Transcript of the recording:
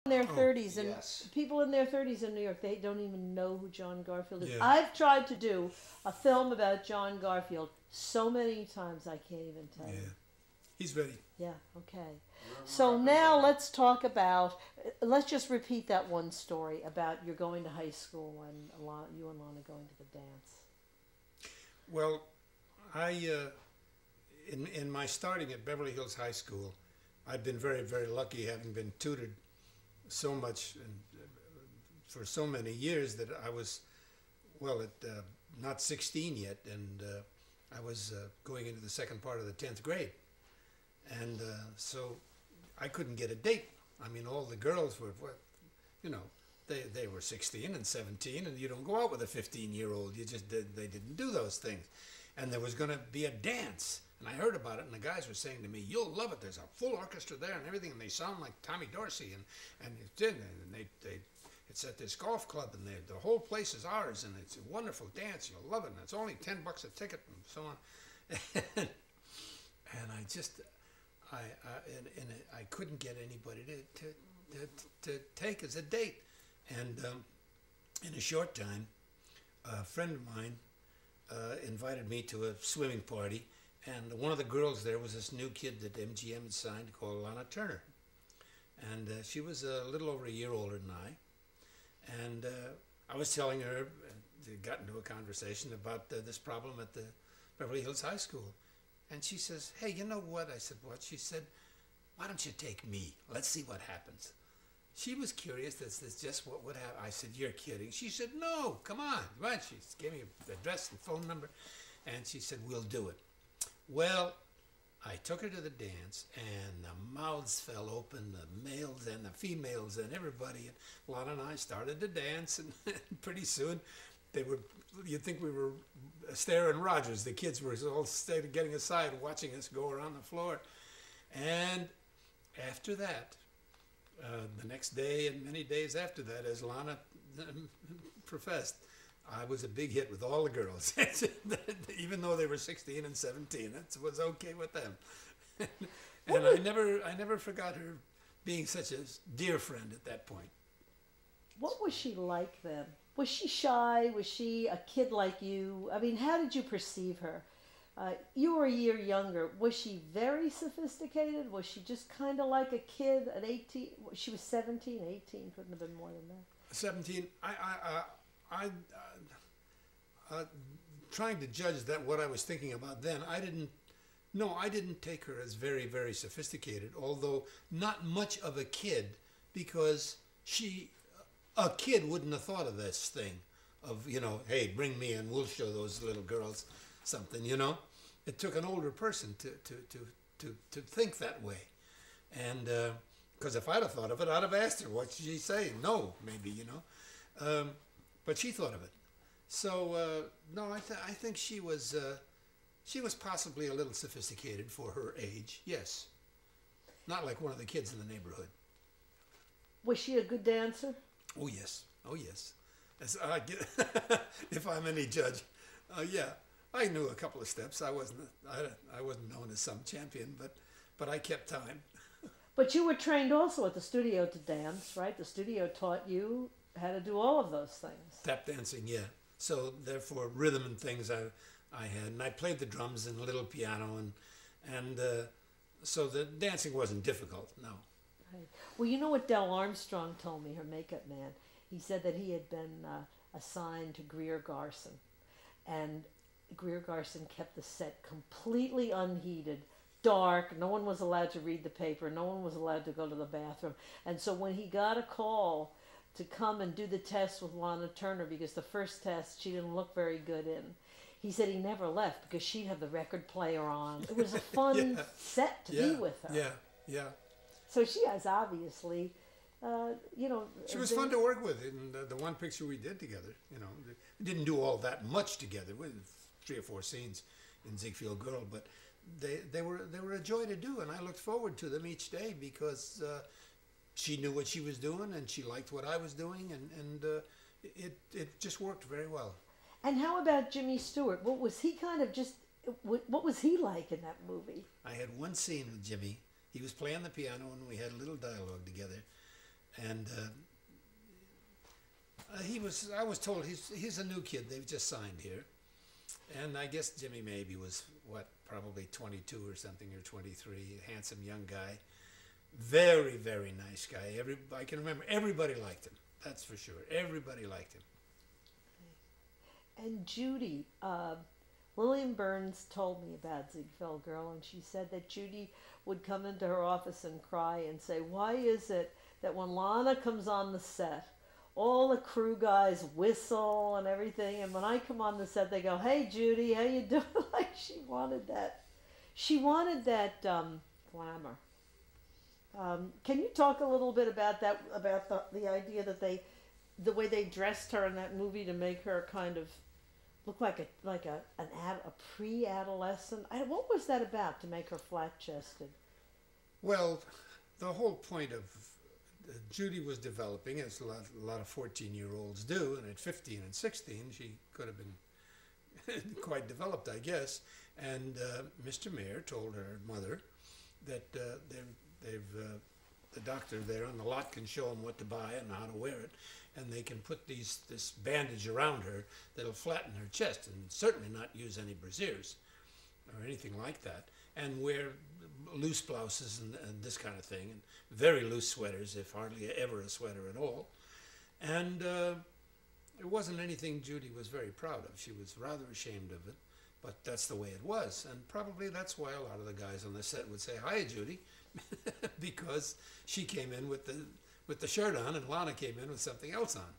in their 30s, and yes. people in their 30s in New York, they don't even know who John Garfield is. Yeah. I've tried to do a film about John Garfield so many times I can't even tell Yeah. you. He's ready. Yeah, okay. So now let's talk about, let's just repeat that one story about you're going to high school and you and Lana going to the dance. Well, in my starting at Beverly Hills High School, I've been very, very lucky, having been tutored so much and for so many years that I was, well, not 16 yet, and I was going into the second part of the 10th grade. And so I couldn't get a date. I mean, all the girls were, you know, they were 16 and 17, and you don't go out with a 15-year-old. You just they didn't do those things. And there was going to be a dance, and I heard about it, and the guys were saying to me, "You'll love it. There's a full orchestra there and everything, and they sound like Tommy Dorsey." And it's at this golf club, and the whole place is ours, and it's a wonderful dance. You'll love it, and it's only $10 a ticket, and so on. And I just, I couldn't get anybody to take as a date. And in a short time, a friend of mine invited me to a swimming party, and one of the girls there was this new kid that MGM had signed called Lana Turner. And she was a little over a year older than I. And I was telling her, got into a conversation about this problem at the Beverly Hills High School. And she says, "Hey, you know what?" I said, "What?" She said, "Why don't you take me? Let's see what happens." She was curious. That's just what would happen. I said, "You're kidding." She said, "No, come on." Right? She gave me the address and phone number, and she said, "We'll do it." Well, I took her to the dance, and the mouths fell open, the males and the females and everybody. And Lana and I started to dance, and pretty soon you'd think we were Astaire and Rogers. The kids were all getting aside, watching us go around the floor. And after that, the next day and many days after that, as Lana professed, I was a big hit with all the girls, even though they were 16 and 17. That was okay with them. And I never forgot her being such a dear friend at that point. What was she like then? Was she shy? Was she a kid like you? I mean, how did you perceive her? You were a year younger. Was she very sophisticated? Was she just kind of like a kid at 18? She was 17, 18, couldn't have been more than that. 17. Trying to judge that what I was thinking about then, I didn't take her as very, very sophisticated, although not much of a kid, because a kid wouldn't have thought of this thing of, you know, "Hey, bring me and we'll show those little girls something," you know. It took an older person to think that way. And because if I'd have thought of it, I'd have asked her, "What should she say?" No, maybe, you know. But she thought of it. So no, I think she was possibly a little sophisticated for her age. Yes, not like one of the kids in the neighborhood. Was she a good dancer? Oh yes, oh yes. As if I'm any judge, yeah, I knew a couple of steps. I wasn't known as some champion, but I kept time. But you were trained also at the studio to dance, right? The studio taught you how to do all of those things. Tap dancing, yeah. So therefore, rhythm and things I had, and I played the drums and a little piano, and so the dancing wasn't difficult. No. Right. Well, you know what Del Armstrong told me, her makeup man? He said that he had been assigned to Greer Garson, and Greer Garson kept the set completely unheated, dark. No one was allowed to read the paper. No one was allowed to go to the bathroom. And so when he got a call to come and do the test with Lana Turner, because the first test she didn't look very good in, he said he never left because she'd have the record player on. It was a fun set to be with her. Yeah, yeah. So she has obviously, you know... She was fun to work with in the one picture we did together. You know, we didn't do all that much together. We did 3 or 4 scenes in Ziegfeld Girl, but they were a joy to do, and I looked forward to them each day because she knew what she was doing, and she liked what I was doing, and it just worked very well. And how about Jimmy Stewart? What was he what was he like in that movie? I had one scene with Jimmy. He was playing the piano, and we had a little dialogue together. And I was told he's a new kid. They've just signed here. And I guess Jimmy maybe was, what, probably 22 or something, or 23, handsome young guy. Very, very nice guy. I can remember everybody liked him. That's for sure. Everybody liked him. And Judy, Lillian Burns told me about Ziegfeld Girl, and she said that Judy would come into her office and cry and say, why is it that when Lana comes on the set, all the crew guys whistle and everything, and when I come on the set, they go, hey, Judy, how you doing? Like, she wanted that. She wanted that glamour. Can you talk a little bit about that, about the idea that the way they dressed her in that movie to make her kind of look like a pre-adolescent? What was that about, to make her flat-chested? Well, the whole point of Judy was developing, as a lot of 14-year-olds do, and at 15 and 16 she could have been quite developed, I guess. And Mr. Mayer told her mother that the doctor there on the lot can show them what to buy and how to wear it, and they can put this bandage around her that'll flatten her chest, and certainly not use any brassieres or anything like that, and wear loose blouses and this kind of thing, and very loose sweaters, if hardly ever a sweater at all. And it wasn't anything Judy was very proud of. She was rather ashamed of it, but that's the way it was, and probably that's why a lot of the guys on the set would say, hi, Judy, because she came in with the shirt on and Lana came in with something else on.